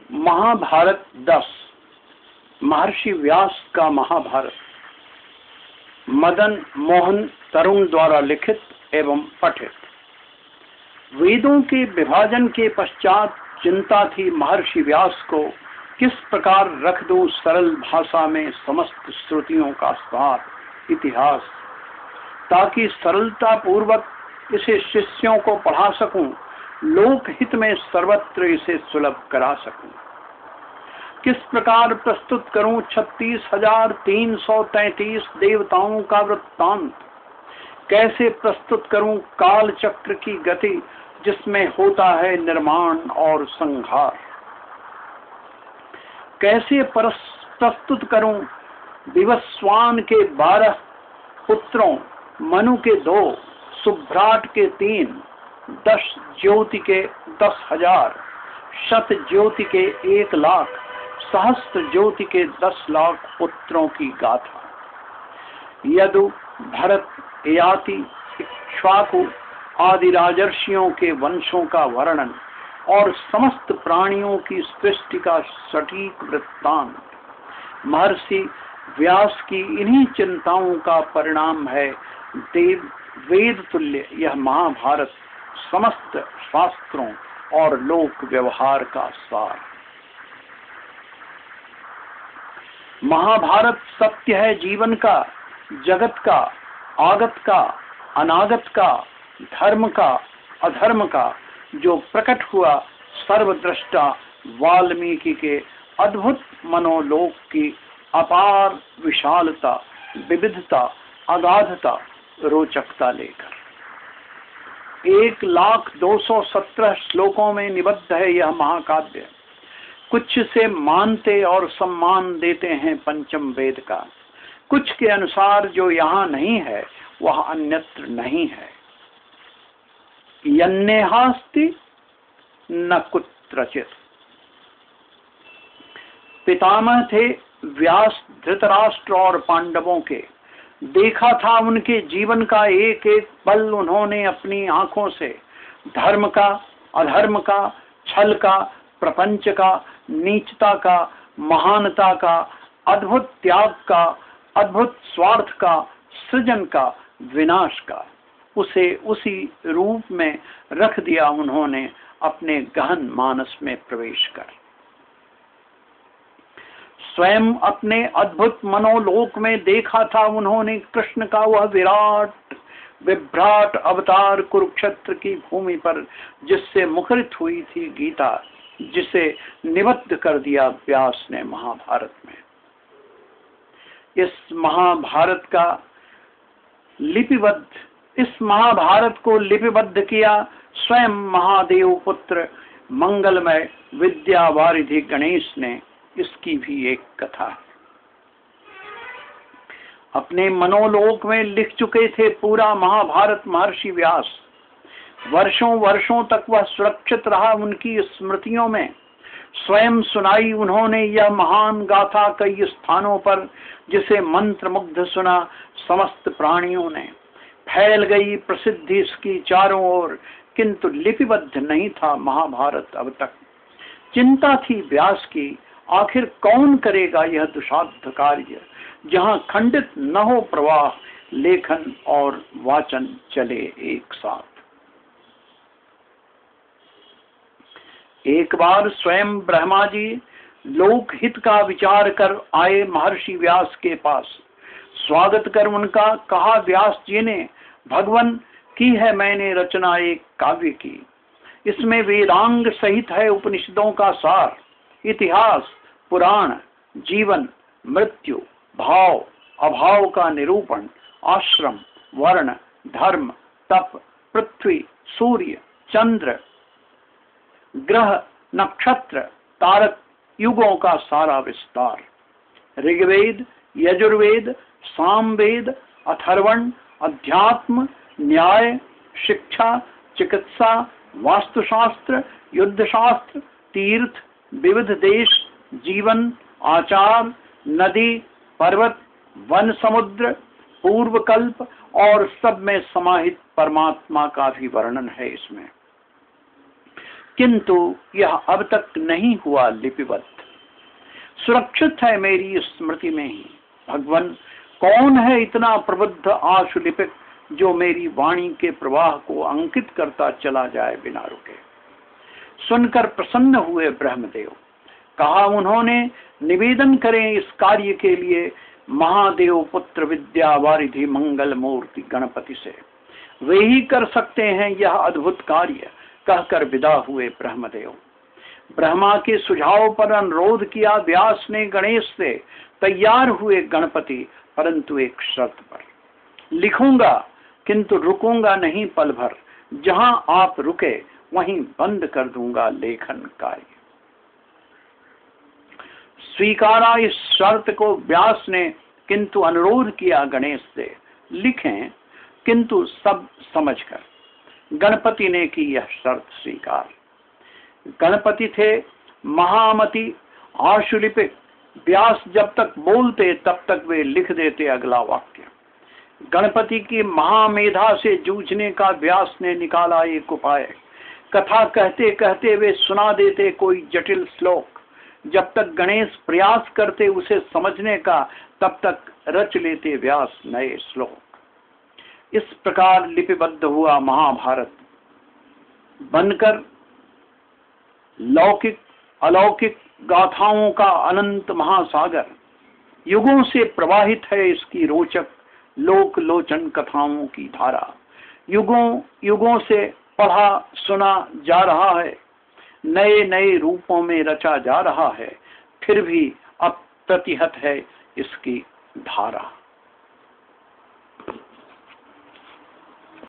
महाभारत 10 महर्षि व्यास का महाभारत मदन मोहन तरुण द्वारा लिखित एवं पठित। वेदों के विभाजन के पश्चात चिंता थी महर्षि व्यास को किस प्रकार रख दूं सरल भाषा में समस्त श्रुतियों का सार इतिहास, ताकि सरलता पूर्वक इसे शिष्यों को पढ़ा सकूं, लोकहित में सर्वत्र इसे सुलभ करा सकूं। किस प्रकार प्रस्तुत करूं 36,333 देवताओं का वृत्तांत, कैसे प्रस्तुत करूं काल चक्र की गति जिसमें होता है निर्माण और संहार, कैसे प्रस्तुत करूं विवस्वान के 12 पुत्रों, मनु के 2, सुभ्राट के 3, 10 ज्योति के 10,000, शत ज्योति के 1,00,000, सहस्त्र ज्योति के 10 लाख पुत्रों की गाथा। यदु, भरत, ययाति, इक्ष्वाकु आदि राजर्षियों के वंशों का वर्णन और समस्त प्राणियों की सृष्टि का सटीक वृत्तांत महर्षि व्यास की इन्हीं चिंताओं का परिणाम है। वेद तुल्य यह महाभारत समस्त शास्त्रों और लोक व्यवहार का सार। महाभारत सत्य है जीवन का, जगत का, आगत का, अनागत का, धर्म का, अधर्म का, जो प्रकट हुआ सर्वद्रष्टा वाल्मीकि के अद्भुत मनोलोक की अपार विशालता, विविधता, अगाधता, रोचकता लेकर। 1,02,17 श्लोकों में निबद्ध है यह महाकाव्य। कुछ से मानते और सम्मान देते हैं पंचम वेद का, कुछ के अनुसार जो यहाँ नहीं है वह अन्यत्र नहीं है। यन्नेहास्ति न कुत्रचित। पितामह थे व्यास धृतराष्ट्र और पांडवों के। देखा था उनके जीवन का एक एक पल उन्होंने अपनी आंखों से। धर्म का, अधर्म का, छल का, प्रपंच का, नीचता का, महानता का, अद्भुत त्याग का, अद्भुत स्वार्थ का, सृजन का, विनाश का, उसे उसी रूप में रख दिया उन्होंने अपने गहन मानस में प्रवेश कर। स्वयं अपने अद्भुत मनोलोक में देखा था उन्होंने कृष्ण का वह विराट विभ्राट अवतार कुरुक्षेत्र की भूमि पर, जिससे मुखरित हुई थी गीता, जिसे निबद्ध कर दिया व्यास ने महाभारत में। इस महाभारत को लिपिबद्ध किया स्वयं महादेव पुत्र मंगलमय विद्यावारिधि गणेश ने। इसकी भी एक कथा है। अपने मनोलोक में लिख चुके थे पूरा महाभारत महर्षि व्यास। वर्षों वर्षों तक वह सुरक्षित रहा उनकी स्मृतियों में। स्वयं सुनाई उन्होंने यह महान गाथा कई स्थानों पर, जिसे मंत्र मुग्ध सुना समस्त प्राणियों ने। फैल गई प्रसिद्धि इसकी चारों ओर, किंतु लिपिबद्ध नहीं था महाभारत अब तक। चिंता थी व्यास की, आखिर कौन करेगा यह दुसाध्य कार्य, जहां खंडित न हो प्रवाह, लेखन और वाचन चले एक साथ। एक बार स्वयं ब्रह्मा जी लोकहित का विचार कर आए महर्षि व्यास के पास। स्वागत कर उनका कहा व्यास जी ने, भगवान की है मैंने रचना एक काव्य की। इसमें वेदांग सहित है उपनिषदों का सार, इतिहास, पुराण, जीवन, मृत्यु, भाव, अभाव का निरूपण, आश्रम, वर्ण, धर्म, तप, पृथ्वी, सूर्य, चंद्र, ग्रह, नक्षत्र, तारक, युगों का सारा विस्तार। ऋग्वेद, यजुर्वेद, सामवेद, अथर्वण, अध्यात्म, न्याय, शिक्षा, चिकित्सा, वास्तुशास्त्र, युद्धशास्त्र, तीर्थ, विविध देश, जीवन, आचार, नदी, पर्वत, वन, समुद्र, पूर्वकल्प और सब में समाहित परमात्मा का भी वर्णन है इसमें। किंतु यह अब तक नहीं हुआ लिपिबद्ध, सुरक्षित है मेरी स्मृति में ही। भगवान, कौन है इतना प्रबुद्ध आशुलिपिक जो मेरी वाणी के प्रवाह को अंकित करता चला जाए बिना रुके। सुनकर प्रसन्न हुए ब्रह्मदेव। कहा उन्होंने, निवेदन करें इस कार्य के लिए महादेव पुत्र विद्या वारिधि मंगल मूर्ति गणपति से, वे ही कर सकते हैं यह अद्भुत कार्य। कहकर विदा हुए ब्रह्मदेव। ब्रह्मा के सुझाव पर अनुरोध किया व्यास ने गणेश से। तैयार हुए गणपति, परंतु एक शर्त पर। लिखूंगा किंतु रुकूंगा नहीं पल भर, जहां आप रुके वहीं बंद कर दूंगा लेखन कार्य। स्वीकारा इस शर्त को व्यास ने, किंतु अनुरोध किया गणेश से, लिखें किंतु सब समझकर। गणपति ने की यह शर्त स्वीकार। गणपति थे महामति आशुलिपिक। व्यास जब तक बोलते तब तक वे लिख देते अगला वाक्य। गणपति की महामेधा से जूझने का व्यास ने निकाला एक उपाय। कथा कहते कहते वे सुना देते कोई जटिल श्लोक। जब तक गणेश प्रयास करते उसे समझने का, तब तक रच लेते व्यास नए श्लोक। इस प्रकार लिपिबद्ध हुआ महाभारत, बनकर लौकिक अलौकिक गाथाओं का अनंत महासागर। युगों से प्रवाहित है इसकी रोचक लोक लोचन कथाओं की धारा। युगों युगों से पढ़ा सुना जा रहा है, नए नए रूपों में रचा जा रहा है, फिर भी अप्रतिहत है इसकी धारा।